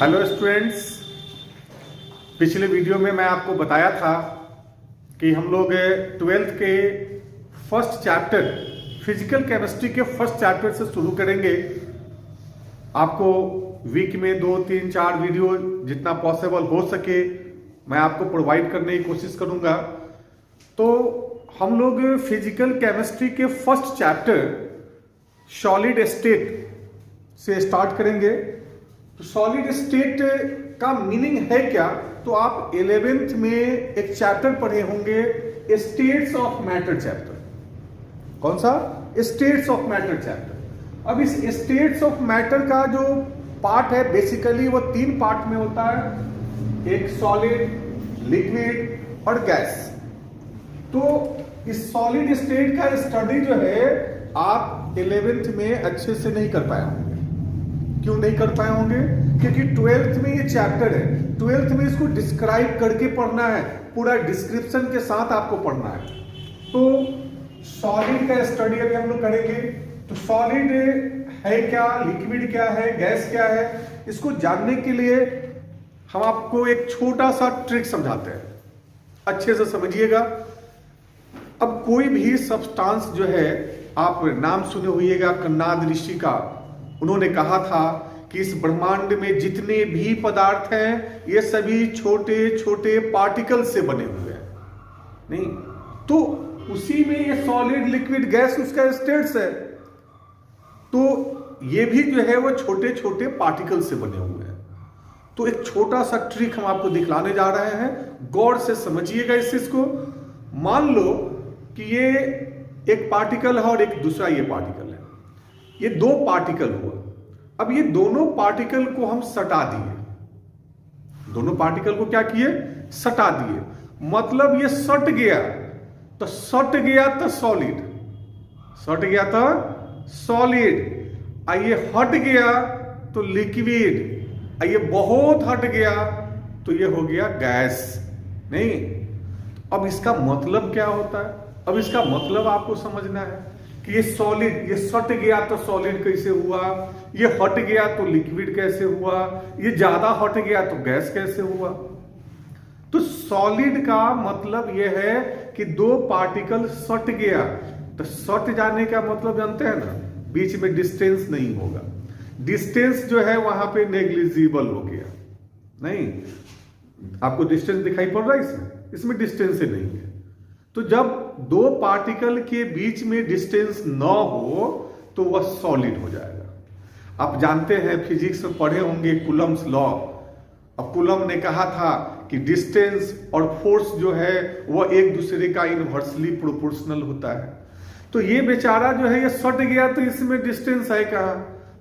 Hello students, पिछले video में मैं आपको बताया था कि हम लोग ट्वेल्थ के फर्स्ट चैप्टर फिजिकल केमिस्ट्री के फर्स्ट चैप्टर से शुरू करेंगे। आपको वीक में 2, 3, 4 वीडियो जितना पॉसिबल हो सके मैं आपको प्रोवाइड करने की कोशिश करूंगा। तो हम लोग फिजिकल केमिस्ट्री के फर्स्ट चैप्टर सॉलिड स्टेट से स्टार्ट करेंगे। तो सॉलिड स्टेट का मीनिंग है क्या? तो आप 11th में एक चैप्टर पढ़े होंगे, स्टेट्स ऑफ मैटर चैप्टर। कौन सा? States of matter chapter. अब इस स्टेट्स ऑफ मैटर का जो पार्ट है बेसिकली वो 3 पार्ट में होता है, एक सॉलिड, लिक्विड और गैस। तो इस सॉलिड स्टेट का स्टडी जो है आप 11th में अच्छे से नहीं कर पाए होंगे। क्यों नहीं कर पाए होंगे? क्योंकि 12th में ये चैप्टर है, 12th में इसको डिस्क्राइब करके पढ़ना है, पूरा डिस्क्रिप्शन के साथ आपको पढ़ना है। तो सॉलिड का स्टडी अभी हम लोग करेंगे। तो सॉलिड है क्या, लिक्विड क्या है, गैस क्या है, इसको जानने के लिए हम आपको एक छोटा सा ट्रिक समझाते हैं, अच्छे से समझिएगा। अब कोई भी सब्सटेंस जो है, आप नाम सुने होइएगा कन्नाद ऋषि का, उन्होंने कहा था कि इस ब्रह्मांड में जितने भी पदार्थ हैं ये सभी छोटे छोटे पार्टिकल से बने हुए हैं। नहीं तो उसी में ये सॉलिड, लिक्विड, गैस उसका स्टेट्स है। तो ये भी जो है वो छोटे छोटे पार्टिकल से बने हुए हैं। तो एक छोटा सा ट्रिक हम आपको दिखलाने जा रहे हैं, गौर से समझिएगा इस चीज को। मान लो कि ये एक पार्टिकल है और एक दूसरा ये पार्टिकल है, ये 2 पार्टिकल हुआ। अब ये दोनों पार्टिकल को हम सटा दिए, दोनों पार्टिकल को क्या किए? सटा दिए। मतलब ये सट गया, तो सट गया तो सॉलिड, सट गया तो सॉलिड। ये हट गया तो लिक्विड, ये बहुत हट गया तो ये हो गया गैस। नहीं, अब इसका मतलब क्या होता है? अब इसका मतलब आपको समझना है कि ये सॉलिड, ये सट गया तो सॉलिड कैसे हुआ, ये हट गया तो लिक्विड कैसे हुआ, ये ज्यादा हट गया तो गैस कैसे हुआ। तो सॉलिड का मतलब ये है कि 2 पार्टिकल सट गया। तो सट जाने का मतलब जानते हैं ना, बीच में डिस्टेंस नहीं होगा। डिस्टेंस जो है वहां पे नेग्लिजिबल हो गया। नहीं, आपको डिस्टेंस दिखाई पड़ रहा है इसमें? इसमें डिस्टेंस ही नहीं है। तो जब 2 पार्टिकल के बीच में डिस्टेंस न हो तो वह सॉलिड हो जाएगा। आप जानते हैं, फिजिक्स में पढ़े होंगे कूलम्स लॉ। अब कूलम ने कहा था कि डिस्टेंस और फोर्स जो है वह एक दूसरे का इनवर्सली प्रोपोर्शनल होता है। तो ये बेचारा जो है ये सट गया तो इसमें डिस्टेंस है कहाँ?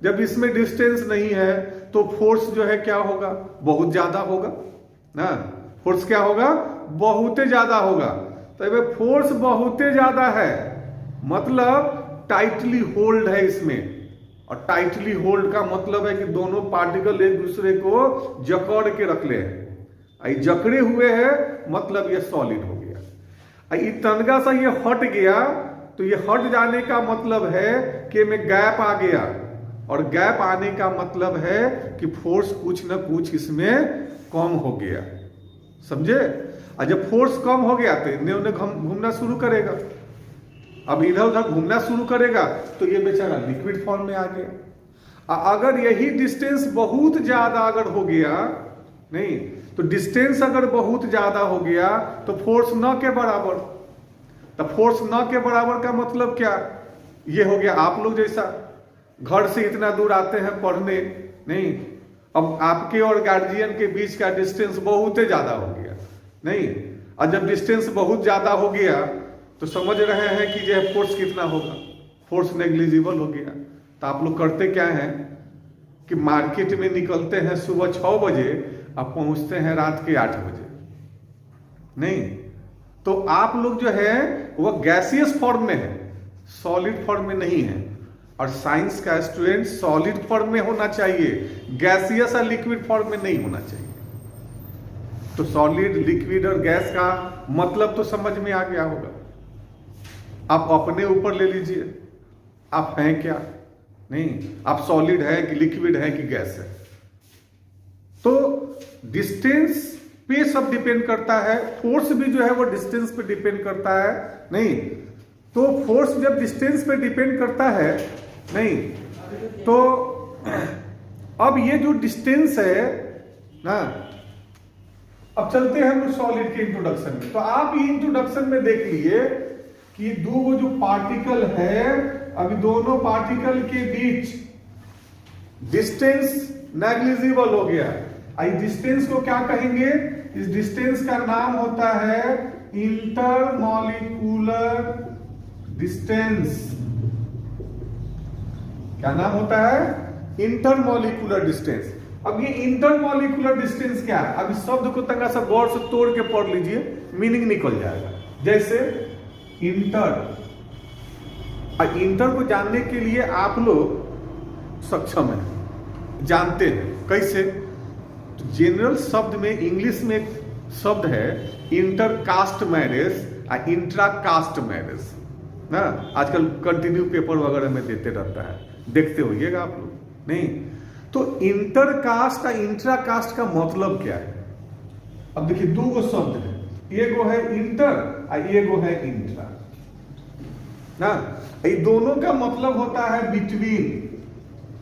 जब इसमें डिस्टेंस नहीं है तो फोर्स जो है क्या होगा? बहुत ज्यादा होगा ना। फोर्स क्या होगा? बहुत ज्यादा होगा। तो फोर्स बहुत ज्यादा है, मतलब टाइटली होल्ड है इसमें। और टाइटली होल्ड का मतलब है कि दोनों पार्टिकल एक दूसरे को जकड़ के रख ले हैं। जकड़े हुए हैं मतलब ये सॉलिड हो गया। तनगा सा ये हट गया तो ये हट जाने का मतलब है कि में गैप आ गया, और गैप आने का मतलब है कि फोर्स कुछ ना कुछ इसमें कम हो गया। समझे? और जब फोर्स कम हो गया तो इन्हें उन्हें घूमना शुरू करेगा। अब इधर उधर घूमना शुरू करेगा तो ये बेचारा लिक्विड फॉर्म में आ गया। अगर यही डिस्टेंस बहुत ज्यादा अगर हो गया, नहीं तो डिस्टेंस अगर बहुत ज्यादा हो गया तो फोर्स न के बराबर। तो फोर्स न के बराबर का मतलब क्या? ये हो गया आप लोग जैसा घर से इतना दूर आते हैं पढ़ने, नहीं, अब आपके और गार्जियन के बीच का डिस्टेंस बहुत ज्यादा हो गया। नहीं, और जब डिस्टेंस बहुत ज्यादा हो गया तो समझ रहे हैं कि जो फोर्स कितना होगा? फोर्स नेग्लिजिबल हो गया। तो आप लोग करते क्या हैं कि मार्केट में निकलते हैं सुबह 6 बजे और पहुंचते हैं रात के 8 बजे। नहीं, तो आप लोग जो है वह गैसियस फॉर्म में है, सॉलिड फॉर्म में नहीं है। और साइंस का स्टूडेंट सॉलिड फॉर्म में होना चाहिए, गैसियस और लिक्विड फॉर्म में नहीं होना चाहिए। तो सॉलिड, लिक्विड और गैस का मतलब तो समझ में आ गया होगा। आप अपने ऊपर ले लीजिए, आप हैं क्या? नहीं, आप सॉलिड है कि लिक्विड है कि गैस है? तो डिस्टेंस पे सब डिपेंड करता है, फोर्स भी जो है वो डिस्टेंस पे डिपेंड करता है, नहीं तो फोर्स जब डिस्टेंस पे डिपेंड करता है, नहीं तो अब ये जो डिस्टेंस है ना, अब चलते हैं हम सॉलिड के इंट्रोडक्शन में। तो आप ये इंट्रोडक्शन में देख लिए कि दो जो पार्टिकल है, अभी दोनों पार्टिकल के बीच डिस्टेंस नेग्लिजिबल हो गया। इस डिस्टेंस को क्या कहेंगे? इस डिस्टेंस का नाम होता है इंटरमॉलिक्यूलर डिस्टेंस। क्या नाम होता है? Intermolecular distance. अब ये इंटरमॉलिक्यूलर डिस्टेंस क्या है? अब इस शब्द को तंगा सा गौर से तोड़ के पढ़ लीजिए, मीनिंग निकल जाएगा। जैसे इंटर, इंटर को जानने के लिए आप लोग सक्षम हैं, जानते हैं कैसे? तो जनरल शब्द में इंग्लिश में एक शब्द है इंटर कास्ट मैरिज और इंट्रा कास्ट मैरिज ना, आजकल कंटिन्यू पेपर वगैरह में देते रहता है, देखते होइएगा आप लोग, नहीं तो इंटर कास्ट और इंट्रा कास्ट का मतलब क्या है? अब देखिए दो गो शब्द है, एगो है इंटर और एगो है इंट्रा ना, ये दोनों का मतलब होता है बिटवीन।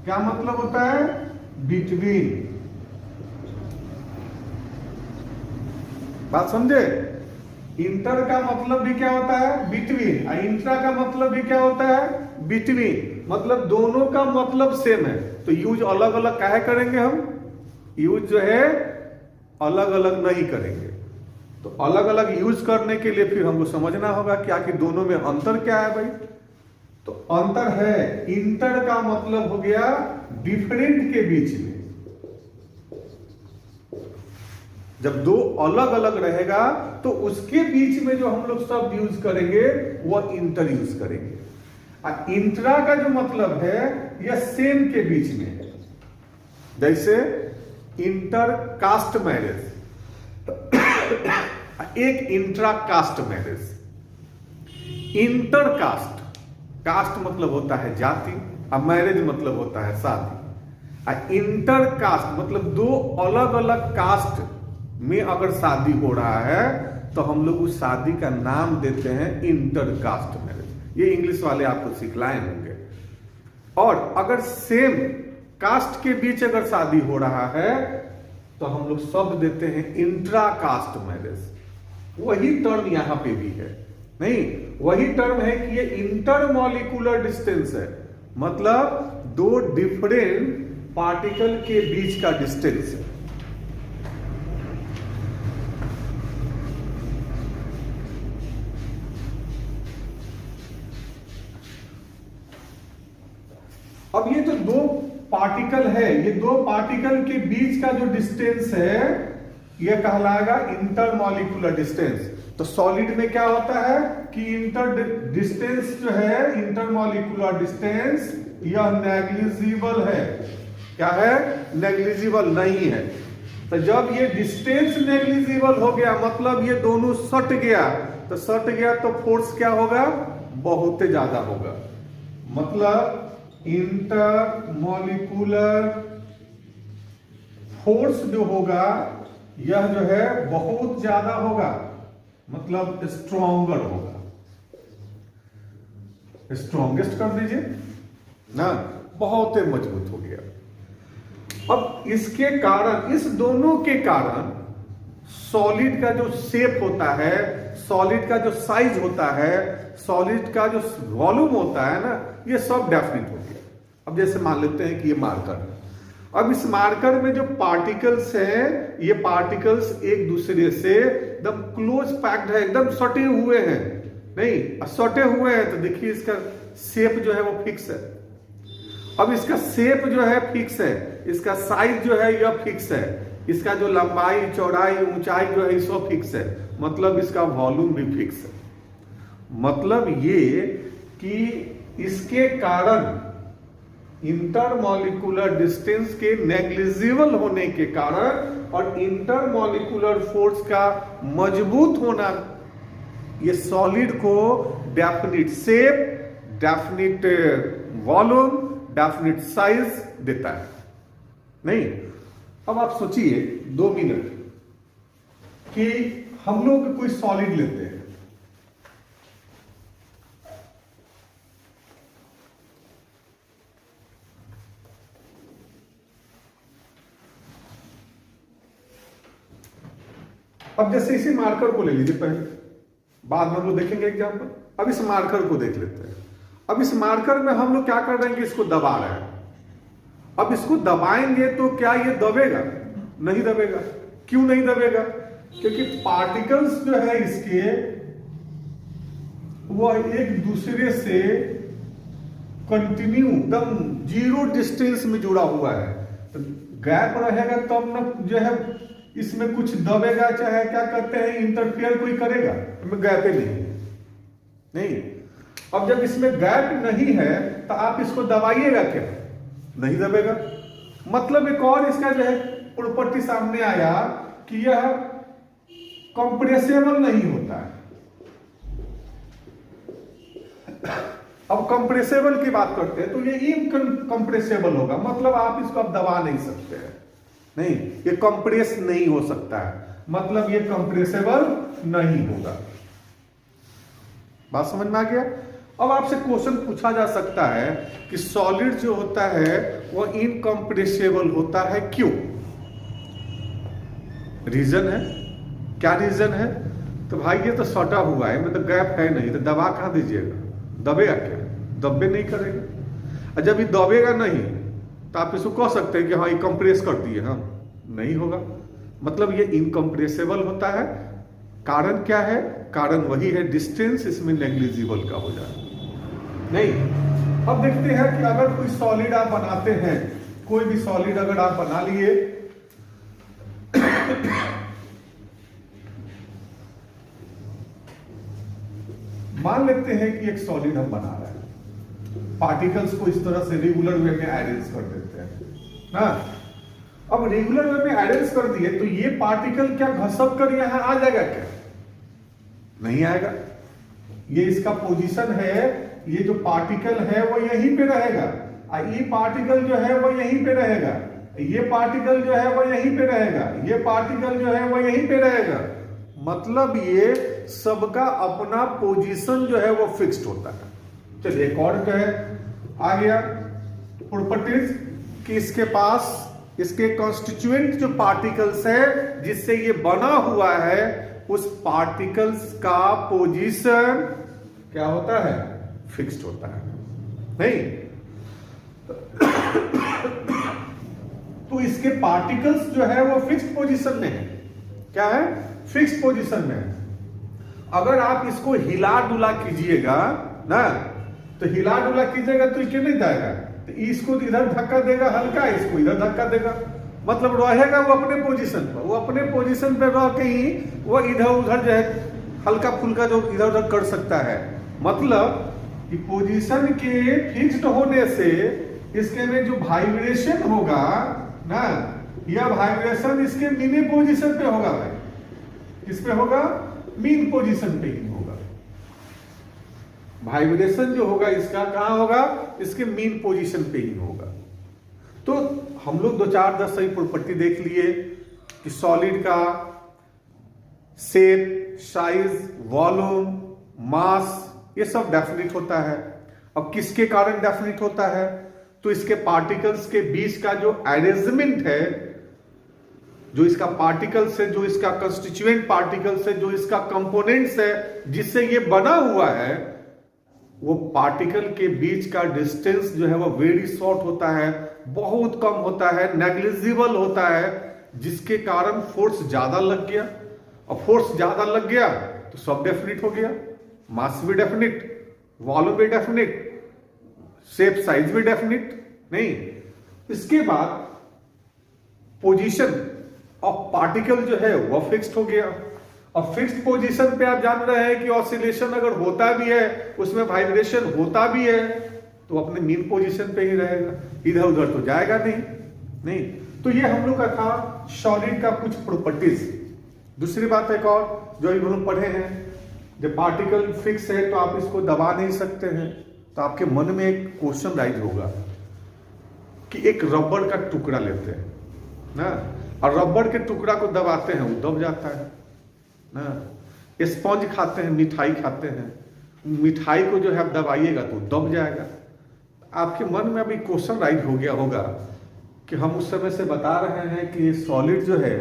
क्या मतलब होता है? बिटवीन। बात समझे? इंटर का मतलब भी क्या होता है? बिटवीन। और इंट्रा का मतलब भी क्या होता है? बिटवीन। मतलब दोनों का मतलब सेम है, तो यूज अलग अलग काहे करेंगे हम? यूज जो है अलग अलग नहीं करेंगे। तो अलग अलग यूज करने के लिए फिर हमको समझना होगा क्या कि दोनों में अंतर क्या है भाई। तो अंतर है, इंटर का मतलब हो गया डिफरेंट के बीच में। जब दो अलग अलग रहेगा तो उसके बीच में जो हम लोग शब्द यूज करेंगे वह इंटर यूज करेंगे। और इंट्रा का जो मतलब है यह सेम के बीच में है। जैसे इंटर कास्ट मैरिज, एक intra caste marriage. Inter caste, caste मतलब होता है जाति, और मैरिज मतलब होता है शादी। और इंटर कास्ट मतलब दो अलग अलग कास्ट में अगर शादी हो रहा है तो हम लोग उस शादी का नाम देते हैं इंटर कास्ट मैरिज। ये इंग्लिश वाले आपको सिखलाए होंगे। और अगर सेम कास्ट के बीच अगर शादी हो रहा है तो हम लोग शब्द देते हैं इंट्रा कास्ट मैरिज। वही टर्म यहां पे भी है, नहीं वही टर्म है कि ये इंटरमॉलिक्यूलर डिस्टेंस है, मतलब दो डिफरेंट पार्टिकल के बीच का डिस्टेंस है। अब ये जो दो पार्टिकल है, ये दो पार्टिकल के बीच का जो डिस्टेंस है यह कहलाएगा इंटरमॉलिक्यूलर डिस्टेंस। तो सॉलिड में क्या होता है कि इंटर डिस्टेंस जो है, इंटरमॉलिक्यूलर डिस्टेंस, यह नेग्लिजिबल है। क्या है? नेग्लिजिबल नहीं है। तो जब ये डिस्टेंस नेग्लिजिबल हो गया मतलब ये दोनों सट गया, तो सट गया तो फोर्स क्या होगा? बहुत ज्यादा होगा। मतलब इंटरमॉलिक्यूलर फोर्स जो होगा यह जो है बहुत ज्यादा होगा, मतलब स्ट्रॉन्गर होगा। स्ट्रॉन्गेस्ट कर दीजिए ना, बहुत ही मजबूत हो गया। अब इसके कारण, इस दोनों के कारण सॉलिड का जो शेप होता है, सॉलिड का जो साइज होता है, सॉलिड का जो वॉल्यूम होता है ना, ये सब डेफिनेट हो गया। अब जैसे मान लेते हैं कि ये मार्कर है। अब इस मार्कर में जो पार्टिकल्स हैं, ये पार्टिकल्स एक दूसरे से एकदम क्लोज पैक्ड है, एकदम सटे हुए हैं। नहीं सटे हुए हैं तो देखिए इसका शेप जो है वो फिक्स है। अब इसका शेप जो है फिक्स है, इसका साइज जो है यह फिक्स है, इसका जो लंबाई चौड़ाई ऊंचाई जो है सब फिक्स है, मतलब इसका वॉल्यूम भी फिक्स है। मतलब ये कि इसके कारण इंटरमॉलिक्यूलर डिस्टेंस के नेग्लिजिबल होने के कारण और इंटरमॉलिक्यूलर फोर्स का मजबूत होना ये सॉलिड को definite shape, definite volume, definite size देता है। नहीं अब आप सोचिए 2 मिनट कि हम लोग कोई सॉलिड लेते हैं, अब जैसे इसी मार्कर को ले लीजिए पहले, बाद में हम लोग देखेंगे एग्जाम्पल। अब इस मार्कर को देख लेते हैं। अब इस मार्कर में हम लोग क्या कर रहे हैं कि इसको दबा रहे हैं। अब इसको दबाएंगे तो क्या ये दबेगा? नहीं दबेगा। क्यों नहीं दबेगा? क्योंकि पार्टिकल्स जो है इसके वो एक दूसरे से कंटिन्यू एकदम 0 डिस्टेंस में जुड़ा हुआ है। तो गैप रहेगा तब ना जो है इसमें कुछ दबेगा, चाहे क्या कहते हैं इंटरफेयर कोई करेगा, इसमें गैप ही नहीं। अब जब इसमें गैप नहीं है तो आप इसको दबाइएगा क्या? नहीं दबेगा। मतलब एक और इसका जो है प्रॉपर्टी सामने आया कि यह कंप्रेसेबल नहीं होता है। अब कंप्रेसेबल की बात करते हैं तो ये इनकंप्रेसेबल होगा, मतलब आप इसको अब दबा नहीं सकते हैं। नहीं, ये कंप्रेस नहीं हो सकता है, मतलब ये कंप्रेसेबल नहीं होगा। बात समझ में आ गया? अब आपसे क्वेश्चन पूछा जा सकता है कि सॉलिड जो होता है वो इनकंप्रेसेबल होता है, क्यों? रीजन है क्या? रीजन है तो भाई ये तो सटा हुआ है, मतलब गैप है नहीं, तो दबा कहां दीजिएगा? दबेगा क्या? दबे नहीं करेगा। और जब ये दबेगा नहीं तो आप इसको कह सकते हैं कि हाँ ये कंप्रेस कर दिए, हाँ नहीं होगा, मतलब ये इनकंप्रेसेबल होता है। कारण क्या है? कारण वही है डिस्टेंस इसमें नेग्लिजिबल का हो जाए। नहीं, अब देखते हैं कि अगर कोई सॉलिड आप बनाते हैं, कोई भी सॉलिड अगर आप बना लिए मान लेते हैं कि एक सॉलिड हम बना रहे हैं, पार्टिकल्स को इस तरह से रेगुलर वे में अरेंज कर देते हैं ना। अब रेगुलर वे में अरेंज कर दिए तो ये पार्टिकल क्या घसक कर यहां आ जाएगा क्या? नहीं आएगा। ये इसका पोजीशन है, ये जो पार्टिकल है वो यहीं पे रहेगा, और ये पार्टिकल जो है वो यहीं पे रहेगा, ये पार्टिकल जो है वो यहीं पे रहेगा, ये पार्टिकल जो है वो यहीं पे रहेगा। मतलब ये सबका अपना पोजीशन जो है वो फिक्स्ड होता है। चलिए एक और जो है आ गया प्रॉपर्टीज कि इसके पास इसके कॉन्स्टिट्यूएंट जो पार्टिकल्स है जिससे ये बना हुआ है, उस पार्टिकल्स का पोजीशन क्या होता है? फिक्स्ड होता है। नहीं तो इसके पार्टिकल्स जो है वो फिक्स्ड पोजीशन में है। क्या है? फिक्स्ड पोजीशन में है। अगर आप इसको हिला डुला कीजिएगा ना, तो हिला डुला कीजिएगा तो ये नहीं जाएगा, तो इसको इधर धक्का देगा हल्का, इसको इधर धक्का देगा, मतलब रहेगा वो अपने पोजीशन पर। वो अपने पोजीशन पे रह के ही वो इधर उधर जो है हल्का फुल्का जो इधर उधर कर सकता है। मतलब कि पोजीशन के फिक्स्ड होने से इसके में जो वाइब्रेशन होगा ना, यह वाइब्रेशन इसके मीन पोजीशन पे होगा। भाई किस पे होगा? मीन पोजीशन पे ही होगा। वाइब्रेशन जो होगा इसका कहां होगा? इसके मीन पोजीशन पे ही होगा। तो हम लोग 2-4-10 सही प्रॉपर्टी देख लिए कि सॉलिड का शेप, साइज, वॉल्यूम, मास, ये सब डेफिनेट होता है। अब किसके कारण डेफिनेट होता है? तो इसके पार्टिकल्स के बीच का जो अरेंजमेंट है, जो इसका पार्टिकल्स है, जो इसका कंस्टिट्यूएंट पार्टिकल्स है, जो इसका कंपोनेंट्स है जिससे ये बना हुआ है, वो पार्टिकल के बीच का डिस्टेंस जो है वो वेरी शॉर्ट होता है, बहुत कम होता है, नेग्लिजिबल होता है, जिसके कारण फोर्स ज्यादा लग गया। और फोर्स ज्यादा लग गया तो सब डेफिनेट हो गया, मास भी डेफिनेट, वॉल्यूम भी डेफिनेट, शेप साइज भी डेफिनेट। नहीं, इसके बाद पोजीशन ऑफ पार्टिकल जो है वो फिक्स्ड हो गया। अब फिक्स्ड पोजीशन पे आप जान रहे हैं कि ऑसिलेशन अगर होता भी है, उसमें वाइब्रेशन होता भी है, तो अपने मीन पोजीशन पे ही रहेगा, इधर उधर तो जाएगा नहीं। तो ये हम लोग का था सॉलिड का कुछ प्रॉपर्टीज। दूसरी बात एक और जो हम लोग पढ़े हैं, जब पार्टिकल फिक्स है तो आप इसको दबा नहीं सकते हैं। तो आपके मन में एक क्वेश्चन राइज होगा कि एक रबड़ का टुकड़ा लेते हैं ना, और रबड़ के टुकड़ा को दबाते हैं वो दब जाता है ना। स्पंज खाते हैं, मिठाई खाते हैं, मिठाई को जो है आप दबाइएगा तो दब जाएगा। आपके मन में अभी क्वेश्चन राइज हो गया होगा कि हम उस समय से बता रहे हैं कि सॉलिड जो है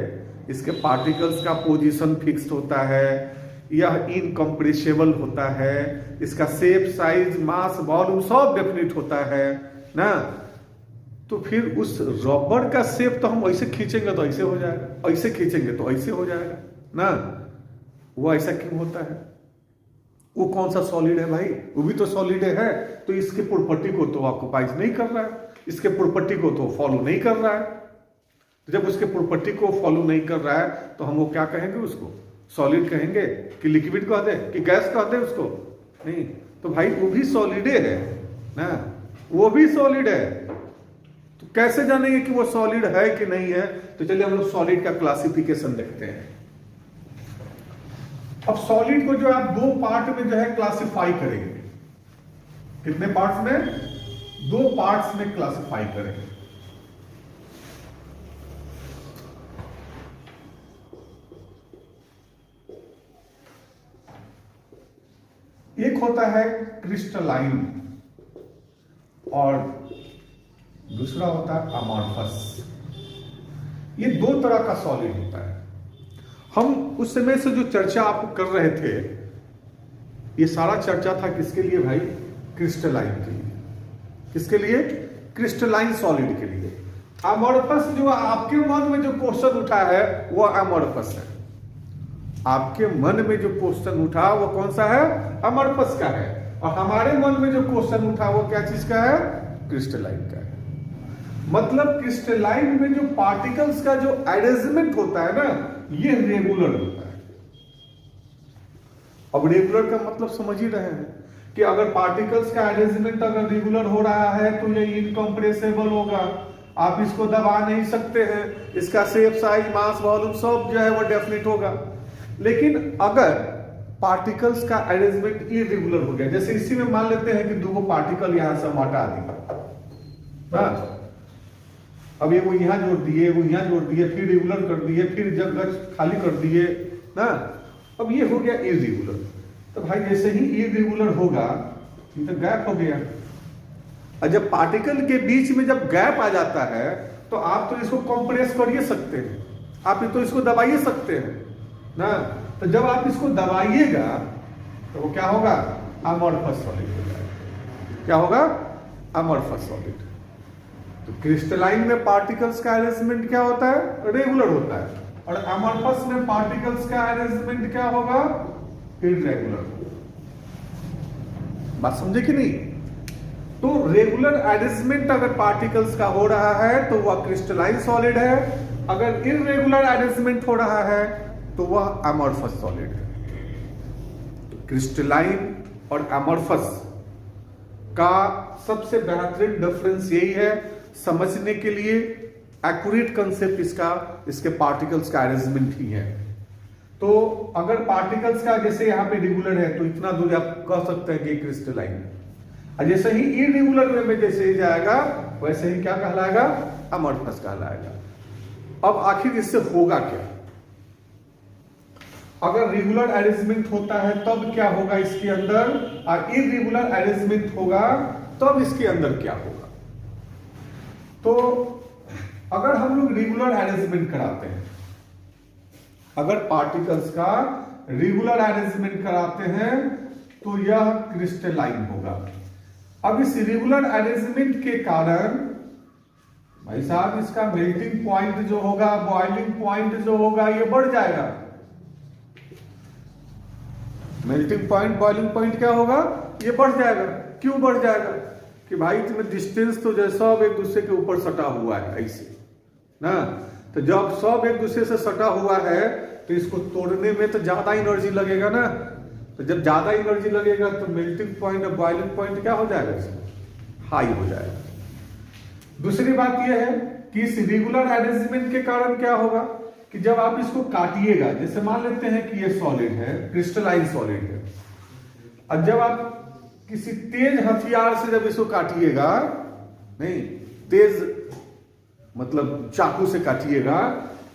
इसके पार्टिकल्स का पोजीशन फिक्स्ड होता है, यह इनकम्प्रेसिबल होता है, इसका शेप, साइज, मास, वॉल्यूम सब डेफिनेट होता है ना। तो फिर उस रबड़ का शेप तो हम ऐसे खींचेंगे तो ऐसे हो जाएगा, ऐसे खींचेंगे तो ऐसे हो जाएगा ना। वो ऐसा क्यों होता है? वो कौन सा सॉलिड है भाई? वो भी तो सॉलिड है। तो इसके प्रॉपर्टी को तो ऑक्युपाइज नहीं कर रहा है, इसके प्रॉपर्टी को तो फॉलो नहीं कर रहा है। तो जब उसके प्रॉपर्टी को फॉलो नहीं कर रहा है तो हम वो क्या कहेंगे? उसको सॉलिड कहेंगे कि लिक्विड कह दे कि गैस कह दे उसको? नहीं। तो भाई वो भी सॉलिडे है ना, वो भी सॉलिड है। तो कैसे जानेंगे कि वो सॉलिड है कि नहीं है? तो चलिए हम लोग सॉलिड का क्लासिफिकेशन देखते हैं। अब सॉलिड को जो आप दो पार्ट में जो है क्लासिफाई करेंगे। कितने पार्ट्स में? दो पार्ट्स में क्लासिफाई करेंगे। एक होता है क्रिस्टलाइन और दूसरा होता है अमॉर्फस। ये दो तरह का सॉलिड होता है। हम उस समय से जो चर्चा आप कर रहे थे, ये सारा चर्चा था किसके लिए भाई? क्रिस्टलाइन के लिए। किसके लिए? क्रिस्टलाइन सॉलिड के लिए। अमॉर्फस जो आपके मन में जो क्वेश्चन उठा है वो अमॉर्फस है। आपके मन में जो क्वेश्चन उठा वो कौन सा है? अमॉर्फस का है। और हमारे मन में जो क्वेश्चन उठा वो क्या चीज का है? क्रिस्टलाइन का है। मतलब क्रिस्टलाइन में जो पार्टिकल्स का जो अरेंजमेंट होता है ना, ये रेगुलर होता है। अब रेगुलर का मतलब समझ ही रहे हैं कि अगर पार्टिकल्स का अरेंजमेंट अगर रेगुलर हो रहा है तो ये इनकम्प्रेसिबल होगा, आप इसको दबा नहीं सकते हैं, इसका शेप, साइज, मास, वॉल्यूम सब जो है वो डेफिनेट होगा। लेकिन अगर पार्टिकल्स का अरेंजमेंट इरेगुलर हो गया, जैसे इसी में मान लेते हैं कि दो पार्टिकल यहां से हम हटा दिए, अब ये वो यहां जोड़ दिए, वो यहां जोड़ दिए, फिर रेगुलर कर दिए, फिर जगह खाली कर दिए ना, अब ये हो गया इरेगुलर। तो भाई जैसे ही इरेगुलर होगा तो गैप हो गया। और जब पार्टिकल के बीच में जब गैप आ जाता है तो आप तो इसको कंप्रेस करिए सकते हैं, आप तो इसको दबाइए सकते हैं ना। तो जब आप इसको दबाइएगा तो वो क्या होगा? अमॉर्फस सॉलिड हो जाएगा। क्या होगा? Amorphous solid. तो क्रिस्टलाइन में पार्टिकल्स का अरेंजमेंट क्या होता है? रेगुलर होता है। और अमॉर्फस में पार्टिकल्स का अरेंजमेंट क्या होगा? इरेगुलर। बात समझे कि नहीं? तो रेगुलर अरेंजमेंट अगर पार्टिकल्स का हो रहा है तो वह क्रिस्टलाइन सॉलिड है, अगर इरेगुलर अरेंजमेंट हो रहा है तो वह अमॉर्फस सॉलिड है। तो क्रिस्टलाइन और अमॉर्फस का सबसे बेहतरीन डिफरेंस यही है समझने के लिए। एक्यूरेट कंसेप्ट इसका इसके पार्टिकल्स का अरेंजमेंट ही है। तो अगर पार्टिकल्स का जैसे यहाँ पे रेगुलर है तो इतना दूर आप कह सकते हैं कि क्रिस्टलाइन है, और जैसे ही इरेगुलर में जैसे ही जाएगा वैसे ही क्या कहलाएगा? अमॉर्फस कहलाएगा। अब आखिर इससे होगा क्या? अगर रेगुलर अरेंजमेंट होता है तब क्या होगा इसके अंदर, और इरेगुलर अरेंजमेंट होगा तब इसके अंदर क्या होगा? तो अगर हम लोग रेगुलर अरेंजमेंट कराते हैं, अगर पार्टिकल्स का रेगुलर अरेंजमेंट कराते हैं तो यह क्रिस्टलाइन होगा। अब इस रेगुलर अरेंजमेंट के कारण भाई साहब इसका मेल्टिंग पॉइंट जो होगा, बॉइलिंग पॉइंट जो होगा, ये बढ़ जाएगा। मेल्टिंग पॉइंट, बॉइलिंग पॉइंट क्या होगा? ये बढ़ जाएगा। क्यों बढ़ जाएगा? कि भाई इसमें डिस्टेंस तो जो सब एक दूसरे के ऊपर सटा हुआ है ऐसे ना। तो जब सब एक दूसरे से सटा हुआ है तो इसको तोड़ने में तो ज्यादा एनर्जी लगेगा ना। तो जब ज्यादा एनर्जी लगेगा तो मेल्टिंग पॉइंट और बॉइलिंग पॉइंट क्या हो जाएगा? इसमें हाई हो जाएगा। दूसरी बात यह है कि इस रेगुलर अरेंजमेंट के कारण क्या होगा कि जब आप इसको काटिएगा, जैसे मान लेते हैं कि ये सॉलिड है, क्रिस्टलाइन सॉलिड है, और जब आप किसी तेज हथियार से जब इसको काटिएगा, नहीं तेज मतलब चाकू से काटिएगा,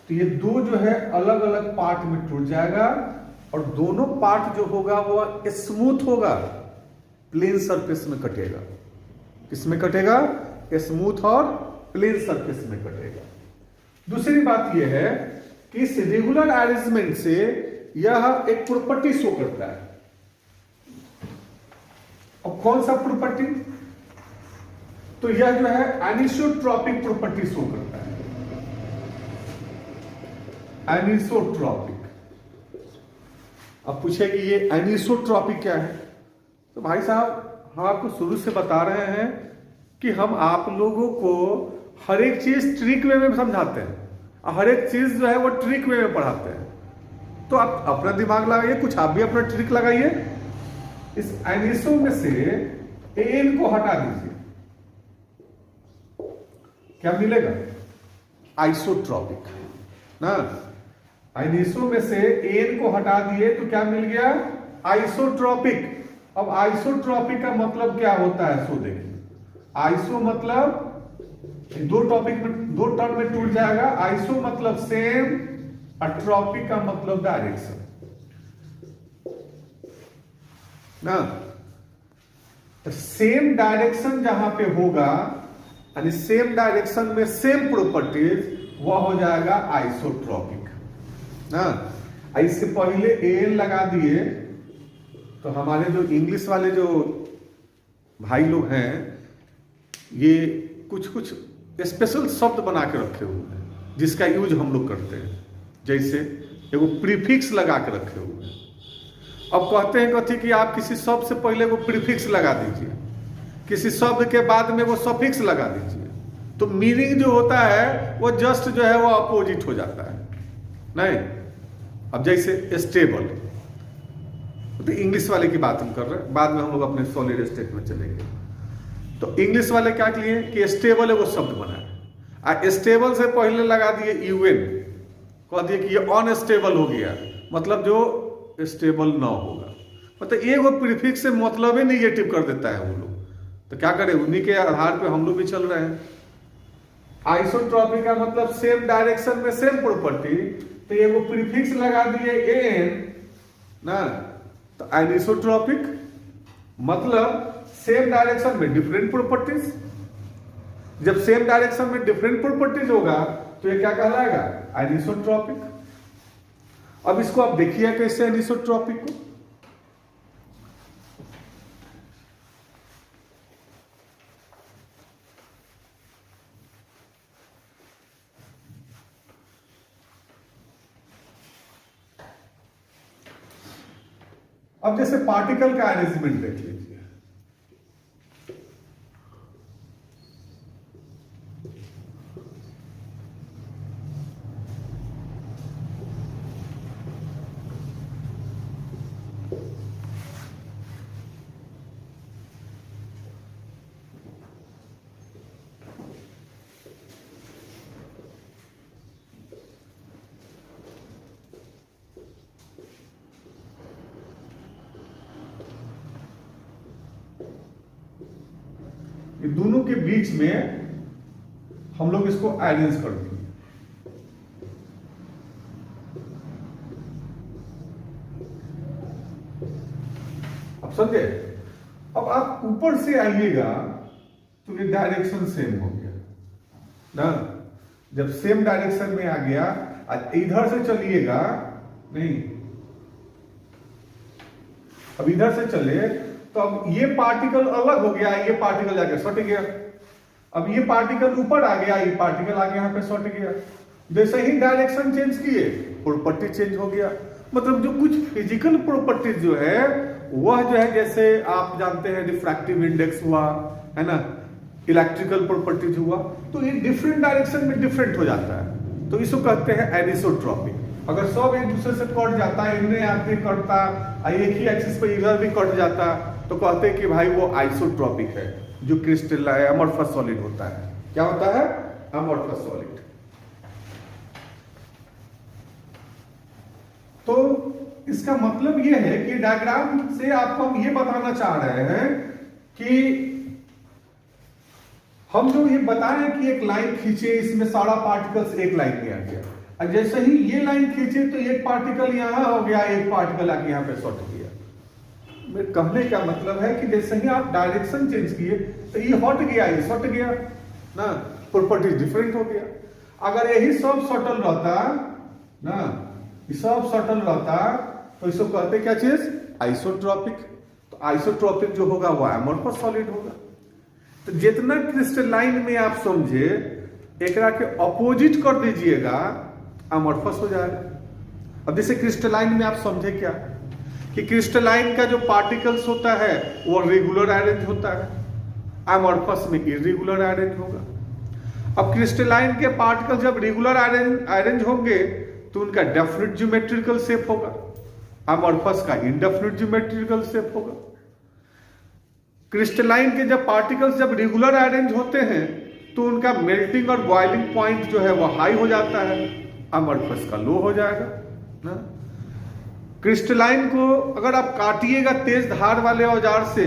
तो ये दो जो है अलग अलग पार्ट में टूट जाएगा और दोनों पार्ट जो होगा वो स्मूथ होगा, प्लेन सरफेस में कटेगा। किसमें कटेगा? स्मूथ और प्लेन सरफेस में कटेगा। दूसरी बात यह है कि इस रेगुलर अरेंजमेंट से यह एक प्रॉपर्टी शो करता है। और कौन सा प्रॉपर्टी? तो यह जो है एनिसोट्रॉपिक प्रॉपर्टी शो करता है। एनिसोट्रॉपिक। अब पूछेगी ये एनिसोट्रॉपिक क्या है? तो भाई साहब हम आपको शुरू से बता रहे हैं कि हम आप लोगों को हर एक चीज ट्रिक वे में समझाते हैं और हर एक चीज जो है वो ट्रिक वे में पढ़ाते हैं। तो आप अपना दिमाग लगाइए, कुछ आप भी अपना ट्रिक लगाइए। इस एनिसो में से एन को हटा दीजिए, क्या मिलेगा? आइसोट्रॉपिक ना। एनिसो में से एन को हटा दिए तो क्या मिल गया? आइसोट्रॉपिक। अब आइसोट्रॉपिक का मतलब क्या होता है सो देखिए। आइसो मतलब दो टर्म में टूट जाएगा। आइसो मतलब सेम और ट्रॉपिक का मतलब डायरेक्शन ना। सेम डायरेक्शन जहां पे होगा यानी सेम डायरेक्शन में सेम प्रॉपर्टीज, वह हो जाएगा आइसोट्रॉपिक ना। इससे पहले एन लगा दिए तो हमारे जो इंग्लिश वाले जो भाई लोग हैं ये कुछ कुछ स्पेशल शब्द बना के रखे हुए हैं जिसका यूज हम लोग करते हैं। जैसे एगो प्रीफिक्स लगा के रखे हुए हैं। अब कहते हैं कथी कि आप किसी शब्द से पहले वो प्रीफिक्स लगा दीजिए, किसी शब्द के बाद में वो सफिक्स लगा दीजिए, तो मीनिंग जो होता है वो जस्ट जो है वो अपोजिट हो जाता है नहीं। अब जैसे स्टेबल, तो इंग्लिश वाले की बात हम कर रहे हैं, बाद में हम लोग अपने सॉलिड स्टेट में चलेंगे। तो इंग्लिश वाले क्या किए कि स्टेबल है वो शब्द बनाए, स्टेबल से पहले लगा दिए यूएन, कह दिए कि ये अनस्टेबल हो गया, मतलब जो स्टेबल ना होगा। मतलब एगो प्रीफिक्स से मतलब ही निगेटिव कर देता है वो लोग। तो क्या करें, उन्हीं के आधार पे हम लोग भी चल रहे हैं। आइसोट्रॉपिक का मतलब सेम डायरेक्शन में सेम प्रॉपर्टी, तो एगो प्रीफिक्स लगा दिए एन ना, तो आइसोट्रॉपिक मतलब सेम डायरेक्शन में डिफरेंट प्रॉपर्टीज। जब सेम डायरेक्शन में डिफरेंट प्रॉपर्टीज होगा तो ये क्या कहलाएगा? एनिसोट्रॉपिक। अब इसको आप देखिए कैसे एनिसोट्रॉपिक को। अब जैसे पार्टिकल का अरेंजमेंट देख लीजिए। ये दोनों के बीच में हम लोग इसको अरेंज कर देंगे। अब समझे? अब आप ऊपर से आइएगा तो ये डायरेक्शन सेम हो गया ना। जब सेम डायरेक्शन में आ गया, इधर से चलिएगा नहीं, अब इधर से चले तो अब ये पार्टिकल अलग हो गया, ये पार्टिकल जाके सट गया। अब ये पार्टिकल ऊपर आ गया, ये पार्टिकल आगे यहां पे सट गया। जैसे ही डायरेक्शन चेंज किए प्रॉपर्टी चेंज हो गया। मतलब जो कुछ फिजिकल प्रॉपर्टीज जो है वह जो है, जैसे आप जानते हैं रिफ्रैक्टिव इंडेक्स हुआ है ना, इलेक्ट्रिकल प्रॉपर्टीज हुआ, तो ये डिफरेंट डायरेक्शन में डिफरेंट हो जाता है। तो इसको कहते हैं एनिसोट्रॉपिक। अगर सब एक दूसरे से कट जाता है, इन्हें आते कटता, एक ही एक्सिस पे इधर भी कट जाता, तो कहते हैं कि भाई वो आइसोट्रॉपिक है। जो क्रिस्टल अमॉर्फस सॉलिड होता है, क्या होता है? Amorphous solid. तो इसका मतलब ये है कि डायग्राम से आपको हम ये बताना चाह रहे हैं कि हम जो ये बताएं कि एक लाइन खींचे, इसमें सारा पार्टिकल्स एक लाइन में आ गया, और जैसे ही ये लाइन खींचे तो एक पार्टिकल यहां हो गया, एक पार्टिकल आके यहां पे सट गया। मेरे कहने का मतलब है कि जैसे ही आप डायरेक्शन चेंज किए तो ये हट गया, ये सट गया ना, प्रॉपर्टी डिफरेंट हो गया। अगर यही सब सटल रहता ना, ये सब सटल रहता तो इसको कहते क्या चीज, आइसोट्रॉपिक। तो आइसोट्रॉपिक जो होगा वो अमोर्फस सॉलिड होगा। तो जितना क्रिस्टलाइन में आप समझे एकरा के अपोजिट कर दीजिएगा, अमोर्फस हो जाएगा। अब जैसे क्रिस्टलाइन में आप समझे क्या कि क्रिस्टलाइन का जो पार्टिकल्स होता है वो रेगुलर अरेंज होता है, अमोर्फस में इरेगुलर अरेंज होगा। अब क्रिस्टलाइन के पार्टिकल जब रेगुलर अरेंज होंगे तो उनका डेफिनिट ज्योमेट्रिकल शेप होगा, अमोर्फस का इनडेफिनिट ज्योमेट्रिकल शेप होगा। क्रिस्टलाइन के जब पार्टिकल्स जब रेगुलर अरेंज होते हैं तो उनका मेल्टिंग और बॉइलिंग पॉइंट जो है वो हाई हो जाता है, अमोर्फस का लो हो जाएगा ना। क्रिस्टलाइन को अगर आप काटिएगा तेज धार वाले औजार से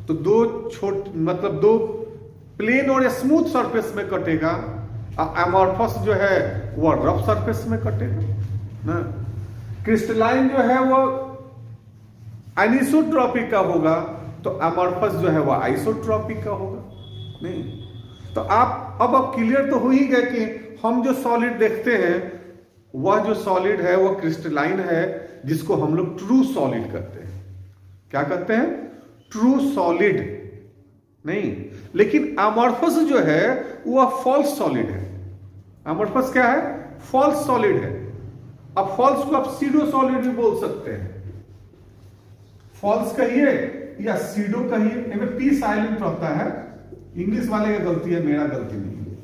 तो दो प्लेन और स्मूथ सरफेस में कटेगा, अमोर्फस जो है वो रफ सरफेस में कटेगा ना। क्रिस्टलाइन जो है वो एनिसोट्रॉपिक का होगा तो अमोर्फस जो है वो आइसोट्रॉपिक का होगा। नहीं तो आप अब क्लियर तो हो ही गए कि हम जो सॉलिड देखते हैं वह जो सॉलिड है वह क्रिस्टलाइन है, जिसको हम लोग ट्रू सॉलिड कहते हैं। क्या कहते हैं? ट्रू सॉलिड नहीं। लेकिन अमोर्फस जो है वह फॉल्स सॉलिड है। अमोर्फस क्या है? फॉल्स सॉलिड है। अब फॉल्स को आप सीडो सॉलिड भी बोल सकते हैं, फॉल्स कहिए या सीडो कहिए, इनमें पी साइलेंट रहता है। इंग्लिश वाले का गलती है, मेरा गलती नहीं है।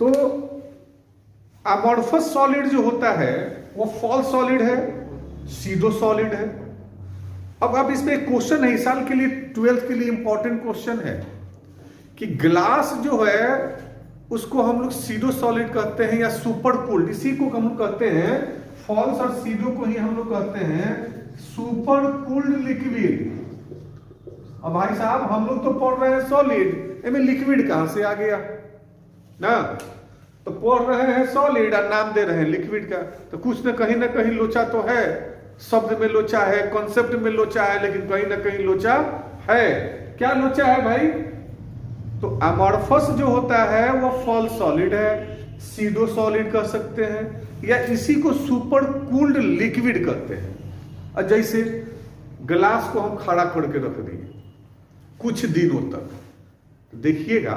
तो अमोर्फस सॉलिड जो होता है वो फॉल्स सॉलिड है, सीडो सॉलिड है। अब इसमें एक क्वेश्चन है, इस साल के लिए 12th के लिए इंपॉर्टेंट क्वेश्चन है कि ग्लास जो है उसको हम लोग सीडो सॉलिड कहते हैं या सुपर कूल्ड, इसी को हम लोग कहते हैं, फॉल्स और सीडो को ही हम लोग कहते हैं सुपर कूल्ड लिक्विड। अब भाई साहब हम लोग तो पढ़ रहे हैं सॉलिड, इसमें लिक्विड कहां से आ गया ना। तो पढ़ रहे हैं सॉलिड और नाम दे रहे हैं लिक्विड का, तो कुछ ना कहीं लोचा तो है, शब्द में लोचा है, कॉन्सेप्ट में लोचा है, लेकिन कहीं ना कहीं लोचा है। क्या लोचा है भाई? तो अमोर्फस जो होता है वो फॉल्स सॉलिड है, सीडो सॉलिड कह सकते हैं, या इसी को सुपर कूल्ड लिक्विड कहते हैं। और जैसे ग्लास को हम खड़ा करके रख दिए कुछ दिनों तक, देखिएगा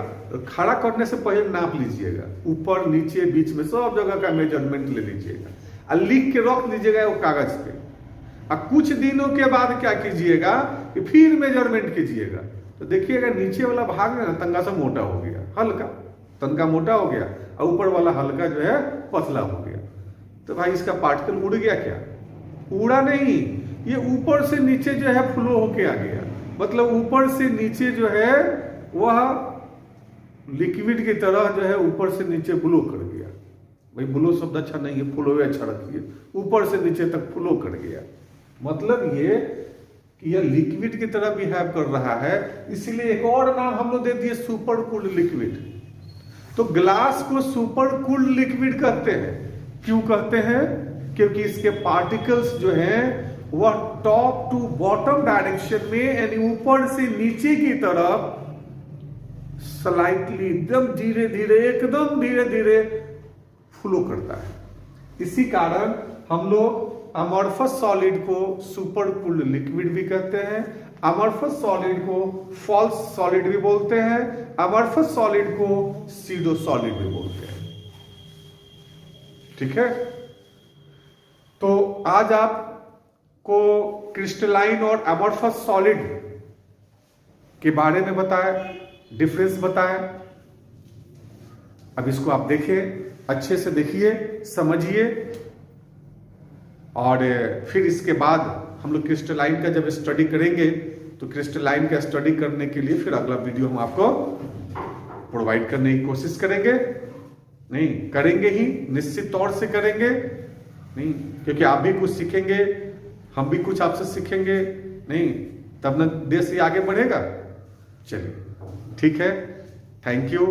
खड़ा करने से पहले नाप लीजिएगा, ऊपर नीचे बीच में सब जगह का मेजरमेंट ले लीजिएगा और लिख के रख लीजिएगा वो कागज पे। और कुछ दिनों के बाद क्या कीजिएगा कि फिर मेजरमेंट कीजिएगा, तो देखिएगा नीचे वाला भाग ना तंगा सा मोटा हो गया, हल्का तनका मोटा हो गया, और ऊपर वाला हल्का जो है पतला हो गया। तो भाई इसका पार्टिकल उड़ गया क्या? उड़ा नहीं, ये ऊपर से नीचे जो है फ्लो होके आ गया। मतलब ऊपर से नीचे जो है वह लिक्विड की तरह जो है ऊपर से नीचे फ्लो कर गया। भाई फ्लो शब्द अच्छा नहीं है, फ्लो अच्छा रखिए, ऊपर से नीचे तक फ्लो कर गया। मतलब ये कि यह लिक्विड की तरह बिहेव कर रहा है, इसीलिए एक और नाम हम लोग दे दिए सुपर कूल्ड लिक्विड। तो ग्लास को सुपर कूल्ड लिक्विड कहते हैं। क्यों कहते हैं? क्योंकि इसके पार्टिकल्स जो हैं वह टॉप टू बॉटम डायरेक्शन में यानी ऊपर से नीचे की तरफ स्लाइटली एकदम धीरे धीरे फ्लो करता है। इसी कारण हम लोग अमोर्फस सॉलिड को सुपर कूल्ड लिक्विड भी कहते हैं, अमोर्फस सॉलिड को फॉल्स सॉलिड भी बोलते हैं, अमोर्फस सॉलिड को सीडो सॉलिड भी बोलते हैं। ठीक है, तो आज आपको क्रिस्टलाइन और अमोर्फस सॉलिड के बारे में बताया, डिफरेंस बताया। अब इसको आप देखिए, अच्छे से देखिए, समझिए, और फिर इसके बाद हम लोग क्रिस्टलाइन का जब स्टडी करेंगे तो क्रिस्टलाइन का स्टडी करने के लिए फिर अगला वीडियो हम आपको प्रोवाइड करने की कोशिश करेंगे। नहीं करेंगे ही, निश्चित तौर से करेंगे। नहीं क्योंकि आप भी कुछ सीखेंगे, हम भी कुछ आपसे सीखेंगे, नहीं तब ना देश ही आगे बढ़ेगा। चलिए ठीक है, थैंक यू।